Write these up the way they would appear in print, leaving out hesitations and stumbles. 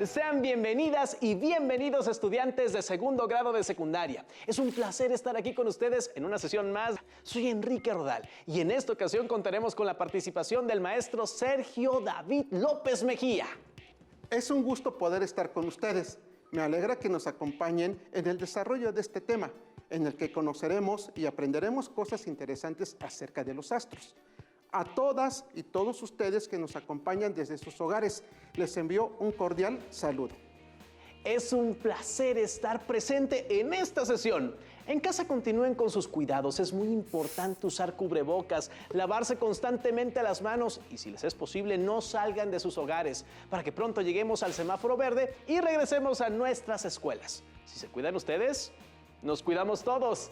Sean bienvenidas y bienvenidos estudiantes de segundo grado de secundaria. Es un placer estar aquí con ustedes en una sesión más. Soy Enrique Rodal y en esta ocasión contaremos con la participación del maestro Sergio David López Mejía. Es un gusto poder estar con ustedes. Me alegra que nos acompañen en el desarrollo de este tema, en el que conoceremos y aprenderemos cosas interesantes acerca de los astros. A todas y todos ustedes que nos acompañan desde sus hogares, les envío un cordial saludo. Es un placer estar presente en esta sesión. En casa continúen con sus cuidados. Es muy importante usar cubrebocas, lavarse constantemente las manos y, si les es posible, no salgan de sus hogares para que pronto lleguemos al semáforo verde y regresemos a nuestras escuelas. Si se cuidan ustedes, nos cuidamos todos.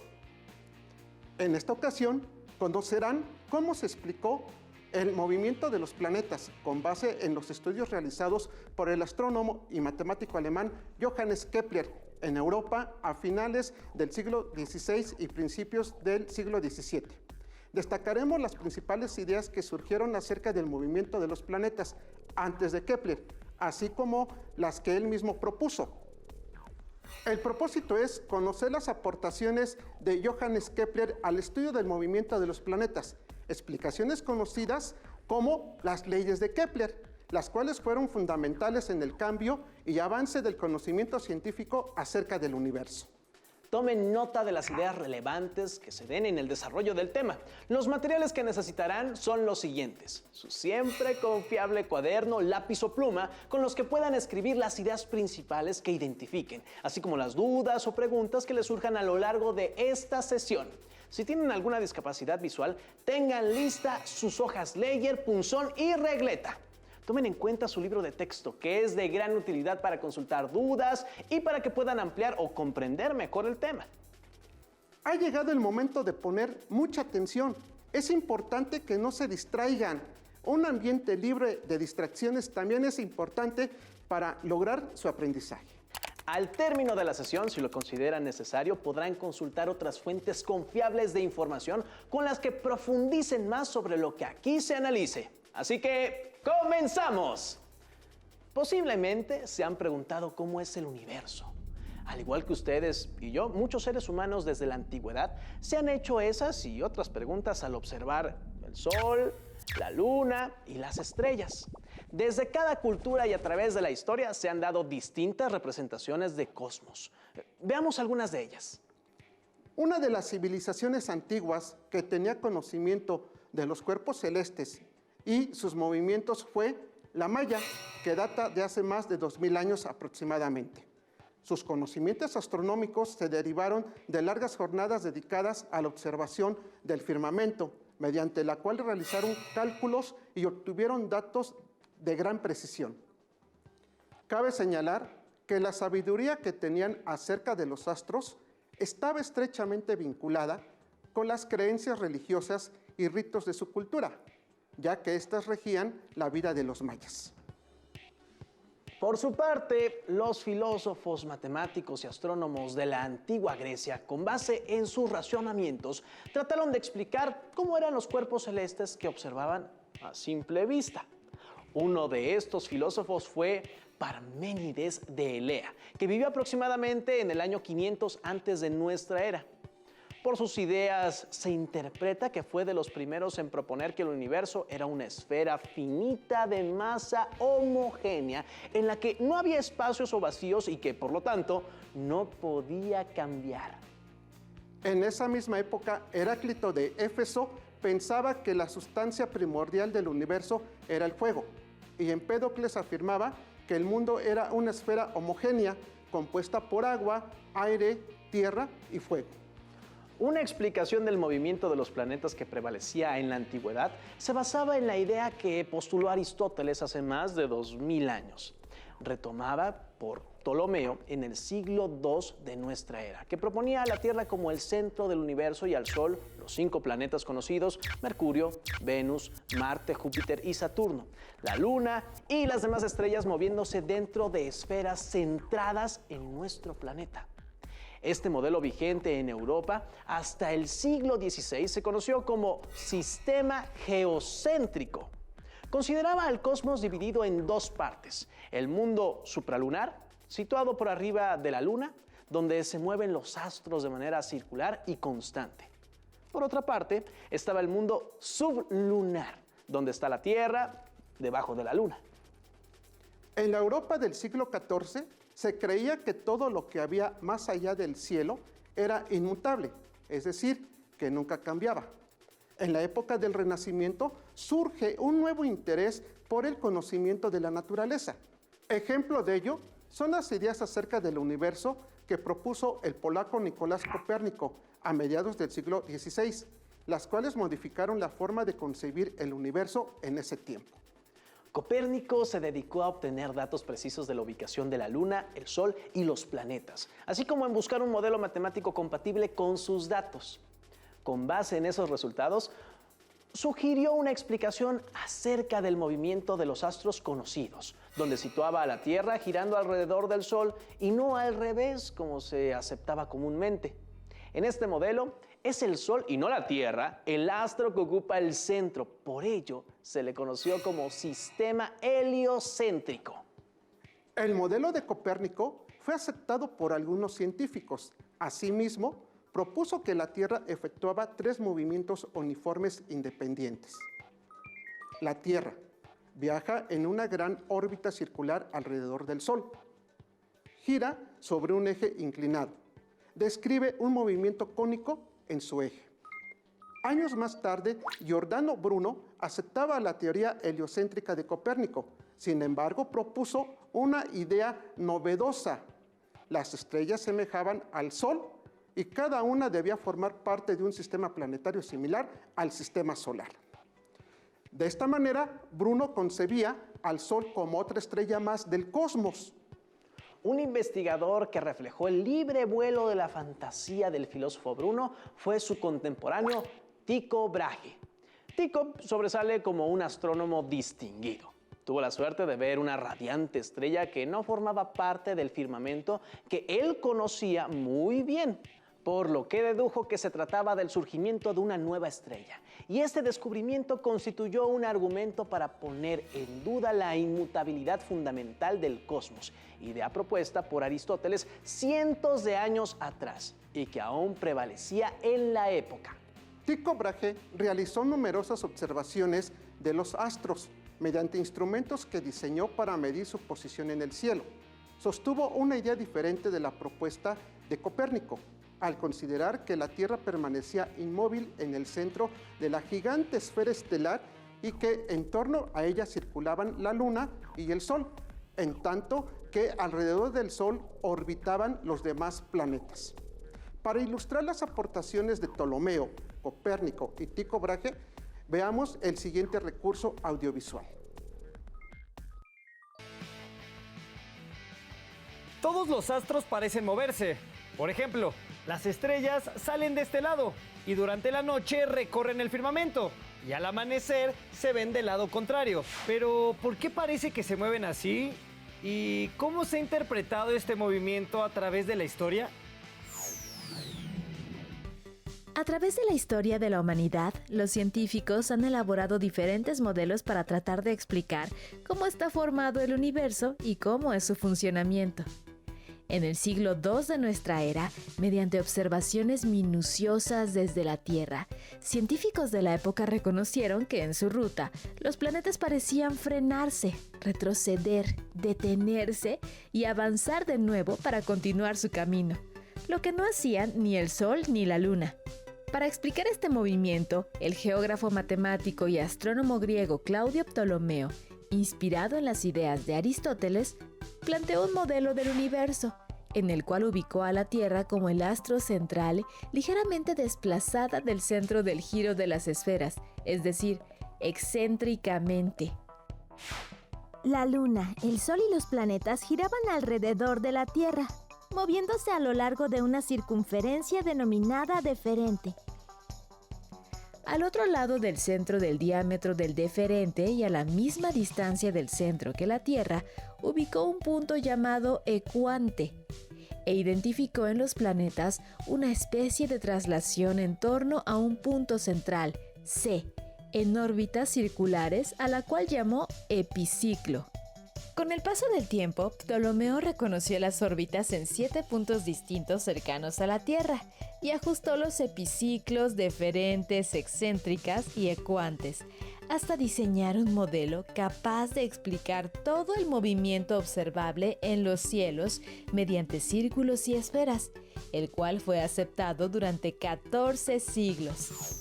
En esta ocasión, conocerán cómo se explicó el movimiento de los planetas con base en los estudios realizados por el astrónomo y matemático alemán Johannes Kepler en Europa a finales del siglo XVI y principios del siglo XVII. Destacaremos las principales ideas que surgieron acerca del movimiento de los planetas antes de Kepler, así como las que él mismo propuso. El propósito es conocer las aportaciones de Johannes Kepler al estudio del movimiento de los planetas, explicaciones conocidas como las leyes de Kepler, las cuales fueron fundamentales en el cambio y avance del conocimiento científico acerca del universo. Tomen nota de las ideas relevantes que se den en el desarrollo del tema. Los materiales que necesitarán son los siguientes: su siempre confiable cuaderno, lápiz o pluma con los que puedan escribir las ideas principales que identifiquen, así como las dudas o preguntas que les surjan a lo largo de esta sesión. Si tienen alguna discapacidad visual, tengan lista sus hojas Leyer, punzón y regleta. Tomen en cuenta su libro de texto, que es de gran utilidad para consultar dudas y para que puedan ampliar o comprender mejor el tema. Ha llegado el momento de poner mucha atención. Es importante que no se distraigan. Un ambiente libre de distracciones también es importante para lograr su aprendizaje. Al término de la sesión, si lo consideran necesario, podrán consultar otras fuentes confiables de información con las que profundicen más sobre lo que aquí se analice. Así que, ¡comenzamos! Posiblemente se han preguntado cómo es el universo. Al igual que ustedes y yo, muchos seres humanos desde la antigüedad se han hecho esas y otras preguntas al observar el Sol, la Luna y las estrellas. Desde cada cultura y a través de la historia se han dado distintas representaciones de cosmos. Veamos algunas de ellas. Una de las civilizaciones antiguas que tenía conocimiento de los cuerpos celestes y sus movimientos fue la maya, que data de hace más de 2000 años aproximadamente. Sus conocimientos astronómicos se derivaron de largas jornadas dedicadas a la observación del firmamento, mediante la cual realizaron cálculos y obtuvieron datos de gran precisión. Cabe señalar que la sabiduría que tenían acerca de los astros estaba estrechamente vinculada con las creencias religiosas y ritos de su cultura, ya que éstas regían la vida de los mayas. Por su parte, los filósofos, matemáticos y astrónomos de la antigua Grecia, con base en sus razonamientos, trataron de explicar cómo eran los cuerpos celestes que observaban a simple vista. Uno de estos filósofos fue Parménides de Elea, que vivió aproximadamente en el año 500 antes de nuestra era. Por sus ideas se interpreta que fue de los primeros en proponer que el universo era una esfera finita de masa homogénea en la que no había espacios o vacíos y que, por lo tanto, no podía cambiar. En esa misma época, Heráclito de Éfeso pensaba que la sustancia primordial del universo era el fuego, y Empédocles afirmaba que el mundo era una esfera homogénea compuesta por agua, aire, tierra y fuego. Una explicación del movimiento de los planetas que prevalecía en la antigüedad se basaba en la idea que postuló Aristóteles hace más de 2000 años, retomada por Ptolomeo en el siglo II de nuestra era, que proponía a la Tierra como el centro del universo y al Sol, los 5 planetas conocidos: Mercurio, Venus, Marte, Júpiter y Saturno, la Luna y las demás estrellas moviéndose dentro de esferas centradas en nuestro planeta. Este modelo vigente en Europa hasta el siglo XVI se conoció como sistema geocéntrico. Consideraba al cosmos dividido en dos partes: el mundo supralunar, situado por arriba de la Luna, donde se mueven los astros de manera circular y constante. Por otra parte, estaba el mundo sublunar, donde está la Tierra, debajo de la Luna. En la Europa del siglo XIV se creía que todo lo que había más allá del cielo era inmutable, es decir, que nunca cambiaba. En la época del Renacimiento surge un nuevo interés por el conocimiento de la naturaleza. Ejemplo de ello son las ideas acerca del universo que propuso el polaco Nicolás Copérnico a mediados del siglo XVI, las cuales modificaron la forma de concebir el universo en ese tiempo. Copérnico se dedicó a obtener datos precisos de la ubicación de la Luna, el Sol y los planetas, así como en buscar un modelo matemático compatible con sus datos. Con base en esos resultados, sugirió una explicación acerca del movimiento de los astros conocidos, donde situaba a la Tierra girando alrededor del Sol y no al revés, como se aceptaba comúnmente. En este modelo, es el Sol y no la Tierra el astro que ocupa el centro. Por ello, se le conoció como sistema heliocéntrico. El modelo de Copérnico fue aceptado por algunos científicos. Asimismo, propuso que la Tierra efectuaba 3 movimientos uniformes independientes. La Tierra viaja en una gran órbita circular alrededor del Sol. Gira sobre un eje inclinado. Describe un movimiento cónico en su eje. Años más tarde, Giordano Bruno aceptaba la teoría heliocéntrica de Copérnico. Sin embargo, propuso una idea novedosa. Las estrellas semejaban al Sol y cada una debía formar parte de un sistema planetario similar al sistema solar. De esta manera, Bruno concebía al Sol como otra estrella más del cosmos. Un investigador que reflejó el libre vuelo de la fantasía del filósofo Bruno fue su contemporáneo Tycho Brahe. Tycho sobresale como un astrónomo distinguido. Tuvo la suerte de ver una radiante estrella que no formaba parte del firmamento que él conocía muy bien, por lo que dedujo que se trataba del surgimiento de una nueva estrella. Y este descubrimiento constituyó un argumento para poner en duda la inmutabilidad fundamental del cosmos, idea propuesta por Aristóteles cientos de años atrás y que aún prevalecía en la época. Tycho Brahe realizó numerosas observaciones de los astros mediante instrumentos que diseñó para medir su posición en el cielo. Sostuvo una idea diferente de la propuesta de Copérnico, al considerar que la Tierra permanecía inmóvil en el centro de la gigante esfera estelar y que en torno a ella circulaban la Luna y el Sol, en tanto que alrededor del Sol orbitaban los demás planetas. Para ilustrar las aportaciones de Ptolomeo, Copérnico y Tycho Brahe, veamos el siguiente recurso audiovisual. Todos los astros parecen moverse. Por ejemplo, las estrellas salen de este lado y durante la noche recorren el firmamento y al amanecer se ven del lado contrario. Pero, ¿por qué parece que se mueven así? ¿Y cómo se ha interpretado este movimiento a través de la historia? A través de la historia de la humanidad, los científicos han elaborado diferentes modelos para tratar de explicar cómo está formado el universo y cómo es su funcionamiento. En el siglo II de nuestra era, mediante observaciones minuciosas desde la Tierra, científicos de la época reconocieron que en su ruta los planetas parecían frenarse, retroceder, detenerse y avanzar de nuevo para continuar su camino, lo que no hacían ni el Sol ni la Luna. Para explicar este movimiento, el geógrafo matemático y astrónomo griego Claudio Ptolomeo, inspirado en las ideas de Aristóteles, planteó un modelo del universo, en el cual ubicó a la Tierra como el astro central ligeramente desplazada del centro del giro de las esferas, es decir, excéntricamente. La Luna, el Sol y los planetas giraban alrededor de la Tierra, moviéndose a lo largo de una circunferencia denominada deferente. Al otro lado del centro del diámetro del deferente y a la misma distancia del centro que la Tierra, ubicó un punto llamado ecuante e identificó en los planetas una especie de traslación en torno a un punto central, C, en órbitas circulares, a la cual llamó epiciclo. Con el paso del tiempo, Ptolomeo reconoció las órbitas en 7 puntos distintos cercanos a la Tierra y ajustó los epiciclos deferentes, excéntricas y ecuantes, hasta diseñar un modelo capaz de explicar todo el movimiento observable en los cielos mediante círculos y esferas, el cual fue aceptado durante 14 siglos.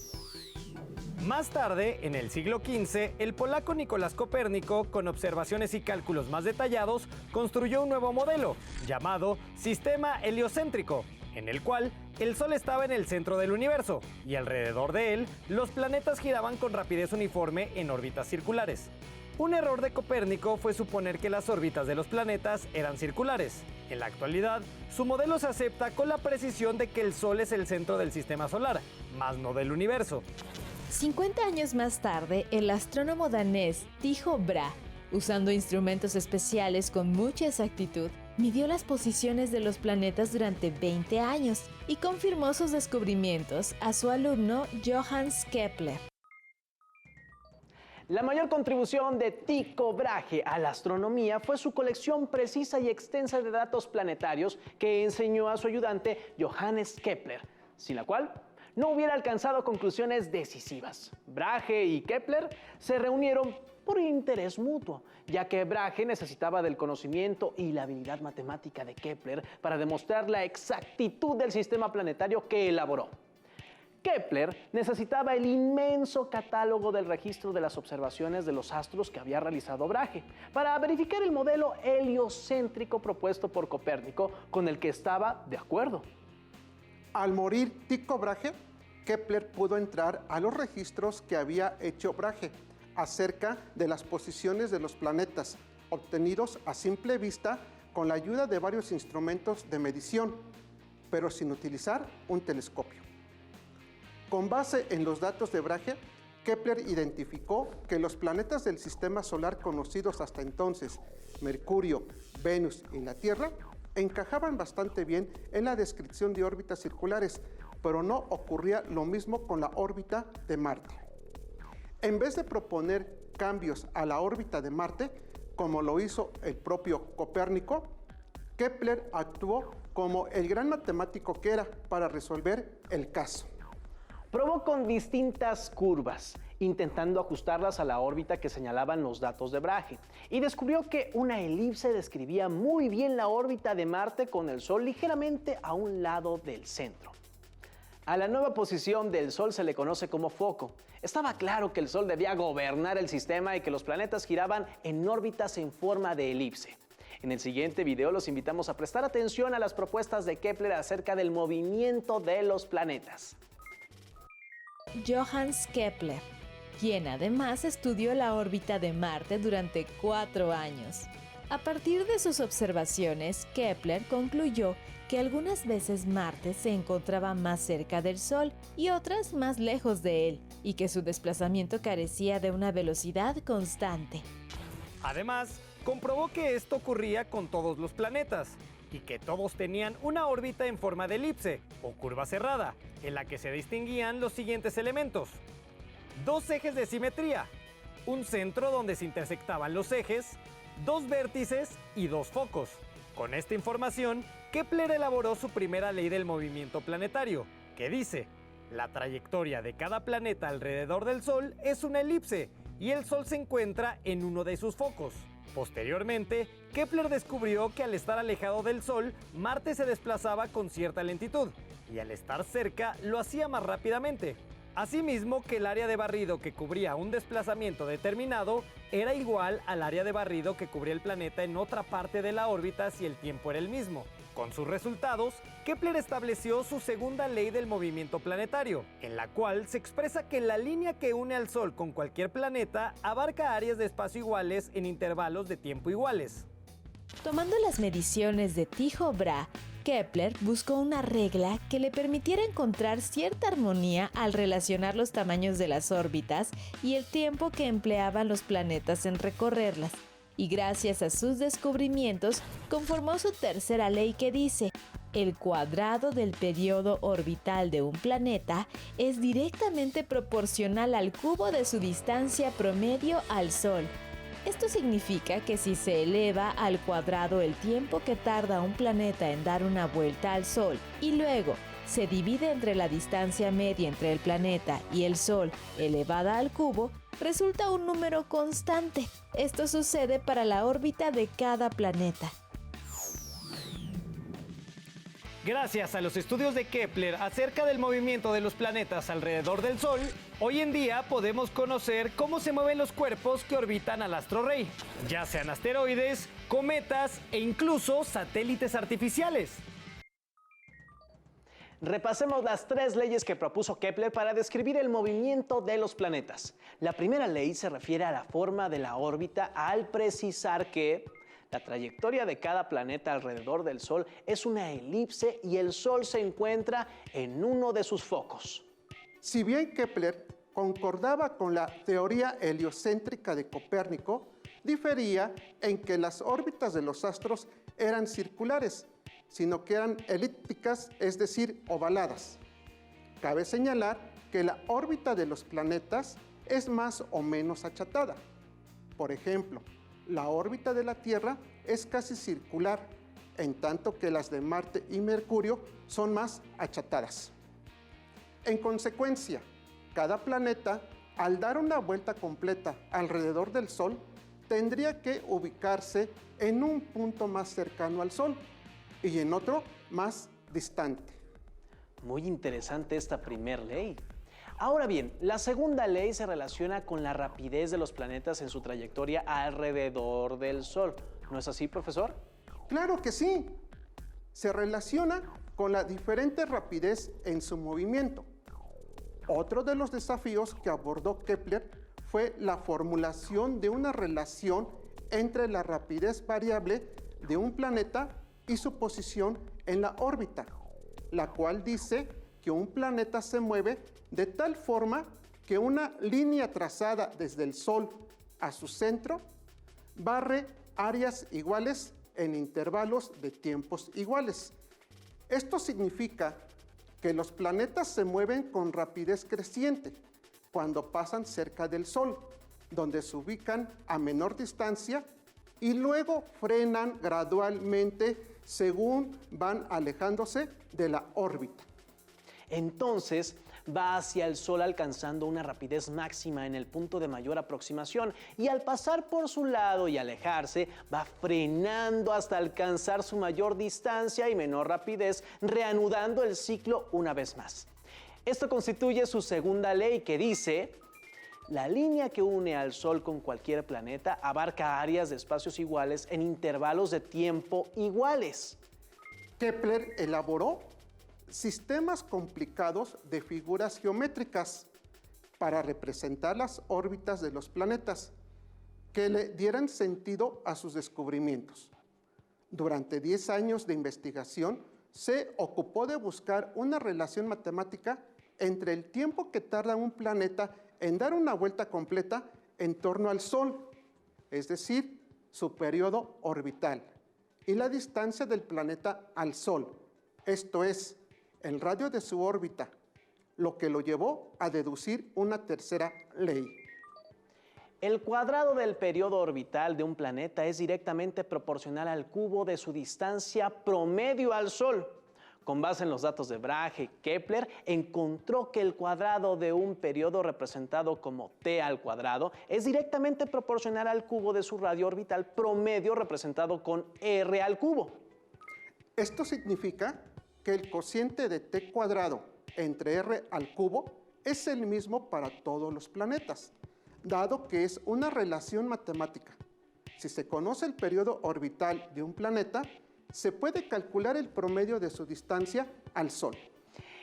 Más tarde, en el siglo XV, el polaco Nicolás Copérnico, con observaciones y cálculos más detallados, construyó un nuevo modelo, llamado Sistema Heliocéntrico, en el cual el Sol estaba en el centro del universo, y alrededor de él, los planetas giraban con rapidez uniforme en órbitas circulares. Un error de Copérnico fue suponer que las órbitas de los planetas eran circulares. En la actualidad, su modelo se acepta con la precisión de que el Sol es el centro del sistema solar, más no del universo. 50 años más tarde, el astrónomo danés Tycho Brahe, usando instrumentos especiales con mucha exactitud, midió las posiciones de los planetas durante 20 años y confirmó sus descubrimientos a su alumno Johannes Kepler. La mayor contribución de Tycho Brahe a la astronomía fue su colección precisa y extensa de datos planetarios que enseñó a su ayudante Johannes Kepler, sin la cual no hubiera alcanzado conclusiones decisivas. Brahe y Kepler se reunieron por interés mutuo, ya que Brahe necesitaba del conocimiento y la habilidad matemática de Kepler para demostrar la exactitud del sistema planetario que elaboró. Kepler necesitaba el inmenso catálogo del registro de las observaciones de los astros que había realizado Brahe para verificar el modelo heliocéntrico propuesto por Copérnico, con el que estaba de acuerdo. Al morir Tycho Brahe, Kepler pudo entrar a los registros que había hecho Brahe acerca de las posiciones de los planetas, obtenidos a simple vista con la ayuda de varios instrumentos de medición, pero sin utilizar un telescopio. Con base en los datos de Brahe, Kepler identificó que los planetas del sistema solar conocidos hasta entonces, Mercurio, Venus y la Tierra, encajaban bastante bien en la descripción de órbitas circulares, pero no ocurría lo mismo con la órbita de Marte. En vez de proponer cambios a la órbita de Marte, como lo hizo el propio Copérnico, Kepler actuó como el gran matemático que era para resolver el caso. Probó con distintas curvas, intentando ajustarlas a la órbita que señalaban los datos de Brahe, y descubrió que una elipse describía muy bien la órbita de Marte con el Sol ligeramente a un lado del centro. A la nueva posición del Sol se le conoce como foco. Estaba claro que el Sol debía gobernar el sistema y que los planetas giraban en órbitas en forma de elipse. En el siguiente video los invitamos a prestar atención a las propuestas de Kepler acerca del movimiento de los planetas. Johannes Kepler, quien además estudió la órbita de Marte durante 4 años. A partir de sus observaciones, Kepler concluyó que algunas veces Marte se encontraba más cerca del Sol y otras más lejos de él, y que su desplazamiento carecía de una velocidad constante. Además, comprobó que esto ocurría con todos los planetas, y que todos tenían una órbita en forma de elipse o curva cerrada, en la que se distinguían los siguientes elementos: 2 ejes de simetría, un centro donde se intersectaban los ejes, 2 vértices y 2 focos. Con esta información, Kepler elaboró su primera ley del movimiento planetario, que dice: la trayectoria de cada planeta alrededor del Sol es una elipse y el Sol se encuentra en uno de sus focos. Posteriormente, Kepler descubrió que al estar alejado del Sol, Marte se desplazaba con cierta lentitud, y al estar cerca lo hacía más rápidamente. Asimismo, que el área de barrido que cubría un desplazamiento determinado era igual al área de barrido que cubría el planeta en otra parte de la órbita si el tiempo era el mismo. Con sus resultados, Kepler estableció su segunda ley del movimiento planetario, en la cual se expresa que la línea que une al Sol con cualquier planeta abarca áreas de espacio iguales en intervalos de tiempo iguales. Tomando las mediciones de Tycho Brahe, Kepler buscó una regla que le permitiera encontrar cierta armonía al relacionar los tamaños de las órbitas y el tiempo que empleaban los planetas en recorrerlas. Y gracias a sus descubrimientos, conformó su tercera ley que dice: El cuadrado del periodo orbital de un planeta es directamente proporcional al cubo de su distancia promedio al Sol. Esto significa que si se eleva al cuadrado el tiempo que tarda un planeta en dar una vuelta al Sol y luego se divide entre la distancia media entre el planeta y el Sol elevada al cubo, resulta un número constante. Esto sucede para la órbita de cada planeta. Gracias a los estudios de Kepler acerca del movimiento de los planetas alrededor del Sol, hoy en día podemos conocer cómo se mueven los cuerpos que orbitan al astro rey, ya sean asteroides, cometas e incluso satélites artificiales. Repasemos las 3 leyes que propuso Kepler para describir el movimiento de los planetas. La primera ley se refiere a la forma de la órbita al precisar que la trayectoria de cada planeta alrededor del Sol es una elipse y el Sol se encuentra en uno de sus focos. Si bien Kepler concordaba con la teoría heliocéntrica de Copérnico, difería en que las órbitas de los astros eran circulares, sino que eran elípticas, es decir, ovaladas. Cabe señalar que la órbita de los planetas es más o menos achatada. Por ejemplo, la órbita de la Tierra es casi circular, en tanto que las de Marte y Mercurio son más achatadas. En consecuencia, cada planeta, al dar una vuelta completa alrededor del Sol, tendría que ubicarse en un punto más cercano al Sol y en otro más distante. Muy interesante esta primera ley. Ahora bien, la segunda ley se relaciona con la rapidez de los planetas en su trayectoria alrededor del Sol. ¿No es así, profesor? Claro que sí. Se relaciona con la diferente rapidez en su movimiento. Otro de los desafíos que abordó Kepler fue la formulación de una relación entre la rapidez variable de un planeta y su posición en la órbita, la cual dice que un planeta se mueve de tal forma que una línea trazada desde el Sol a su centro barre áreas iguales en intervalos de tiempos iguales. Esto significa que los planetas se mueven con rapidez creciente cuando pasan cerca del Sol, donde se ubican a menor distancia y luego frenan gradualmente según van alejándose de la órbita. Entonces, va hacia el Sol alcanzando una rapidez máxima en el punto de mayor aproximación y al pasar por su lado y alejarse, va frenando hasta alcanzar su mayor distancia y menor rapidez, reanudando el ciclo una vez más. Esto constituye su segunda ley que dice: la línea que une al Sol con cualquier planeta abarca áreas de espacios iguales en intervalos de tiempo iguales. Kepler elaboró sistemas complicados de figuras geométricas para representar las órbitas de los planetas que le dieran sentido a sus descubrimientos. Durante 10 años de investigación, se ocupó de buscar una relación matemática entre el tiempo que tarda un planeta en dar una vuelta completa en torno al Sol, es decir, su periodo orbital, y la distancia del planeta al Sol, esto es, el radio de su órbita, lo que lo llevó a deducir una tercera ley. El cuadrado del periodo orbital de un planeta es directamente proporcional al cubo de su distancia promedio al Sol. Con base en los datos de Brahe, Kepler encontró que el cuadrado de un periodo representado como t al cuadrado es directamente proporcional al cubo de su radio orbital promedio representado con r al cubo. Esto significa que el cociente de t cuadrado entre r al cubo es el mismo para todos los planetas, dado que es una relación matemática. Si se conoce el periodo orbital de un planeta, se puede calcular el promedio de su distancia al Sol.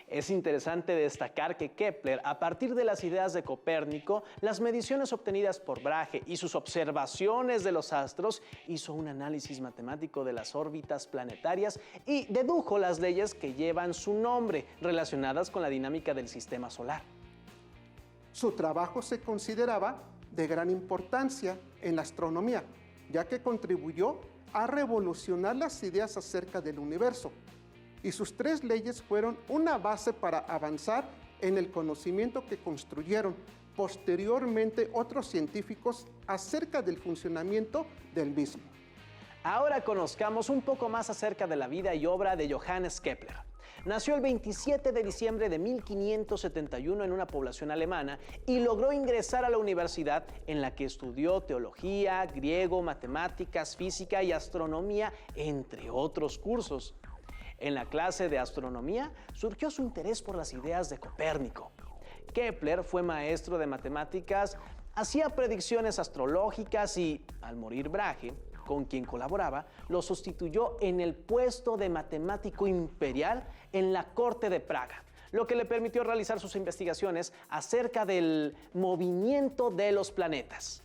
Es interesante destacar que Kepler, a partir de las ideas de Copérnico, las mediciones obtenidas por Brahe y sus observaciones de los astros, hizo un análisis matemático de las órbitas planetarias y dedujo las leyes que llevan su nombre, relacionadas con la dinámica del sistema solar. Su trabajo se consideraba de gran importancia en la astronomía, ya que contribuyó a revolucionar las ideas acerca del universo y sus 3 leyes fueron una base para avanzar en el conocimiento que construyeron posteriormente otros científicos acerca del funcionamiento del mismo. Ahora conozcamos un poco más acerca de la vida y obra de Johannes Kepler. Nació el 27 de diciembre de 1571 en una población alemana y logró ingresar a la universidad, en la que estudió teología, griego, matemáticas, física y astronomía, entre otros cursos. En la clase de astronomía surgió su interés por las ideas de Copérnico. Kepler fue maestro de matemáticas, hacía predicciones astrológicas y, al morir Brahe, con quien colaboraba, lo sustituyó en el puesto de matemático imperial en la corte de Praga, lo que le permitió realizar sus investigaciones acerca del movimiento de los planetas.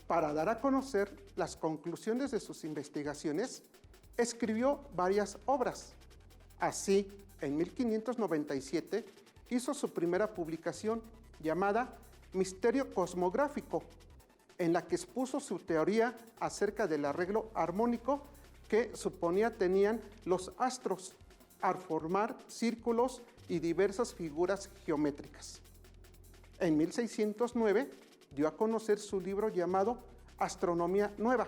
Para dar a conocer las conclusiones de sus investigaciones, escribió varias obras. Así, en 1597, hizo su primera publicación llamada Misterio Cosmográfico, en la que expuso su teoría acerca del arreglo armónico que suponía tenían los astros al formar círculos y diversas figuras geométricas. En 1609 dio a conocer su libro llamado Astronomía Nueva,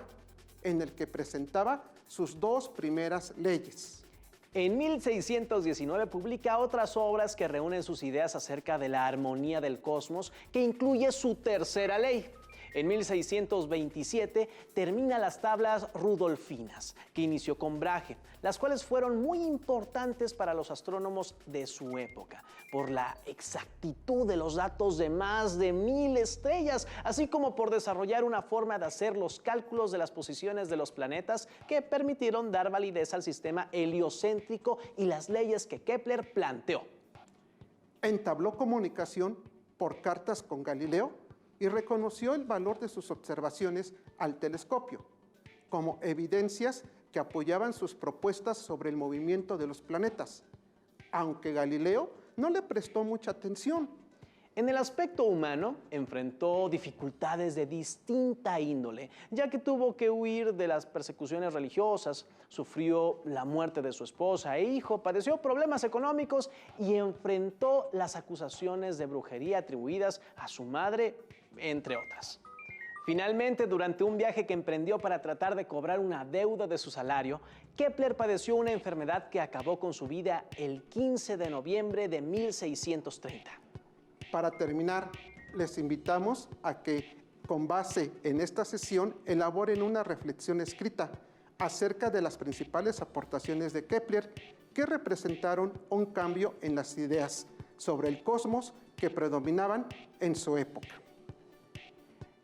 en el que presentaba sus 2 primeras leyes. En 1619 publica otras obras que reúnen sus ideas acerca de la armonía del cosmos, que incluye su tercera ley. En 1627 termina las tablas rudolfinas, que inició con Brahe, las cuales fueron muy importantes para los astrónomos de su época, por la exactitud de los datos de más de 1000 estrellas, así como por desarrollar una forma de hacer los cálculos de las posiciones de los planetas que permitieron dar validez al sistema heliocéntrico y las leyes que Kepler planteó. Entabló comunicación por cartas con Galileo y reconoció el valor de sus observaciones al telescopio, como evidencias que apoyaban sus propuestas sobre el movimiento de los planetas, aunque Galileo no le prestó mucha atención. En el aspecto humano, enfrentó dificultades de distinta índole, ya que tuvo que huir de las persecuciones religiosas, sufrió la muerte de su esposa e hijo, padeció problemas económicos y enfrentó las acusaciones de brujería atribuidas a su madre, entre otras. Finalmente, durante un viaje que emprendió para tratar de cobrar una deuda de su salario, Kepler padeció una enfermedad que acabó con su vida el 15 de noviembre de 1630. Para terminar, les invitamos a que, con base en esta sesión, elaboren una reflexión escrita acerca de las principales aportaciones de Kepler que representaron un cambio en las ideas sobre el cosmos que predominaban en su época.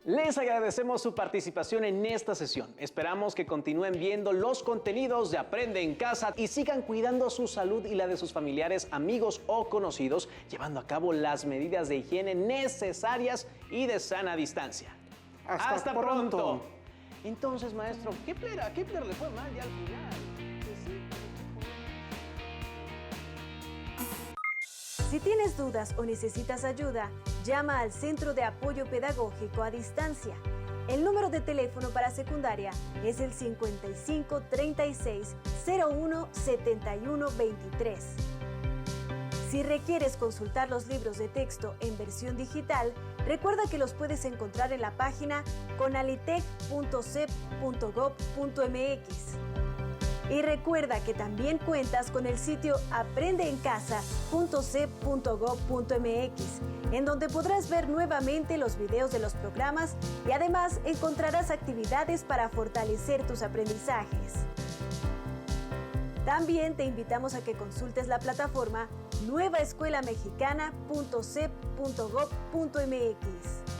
Les agradecemos su participación en esta sesión. Esperamos que continúen viendo los contenidos de Aprende en Casa y sigan cuidando su salud y la de sus familiares, amigos o conocidos, llevando a cabo las medidas de higiene necesarias y de sana distancia. ¡Hasta pronto! Entonces, maestro, a Kepler le fue mal ya al final. Si tienes dudas o necesitas ayuda, llama al Centro de Apoyo Pedagógico a Distancia. El número de teléfono para secundaria es el 55 36 01 71 23. Si requieres consultar los libros de texto en versión digital, recuerda que los puedes encontrar en la página conalitec.cep.gov.mx. Y recuerda que también cuentas con el sitio aprendeencasa.cep.gov.mx, en donde podrás ver nuevamente los videos de los programas y además encontrarás actividades para fortalecer tus aprendizajes. También te invitamos a que consultes la plataforma nuevaescuelamexicana.cep.gov.mx.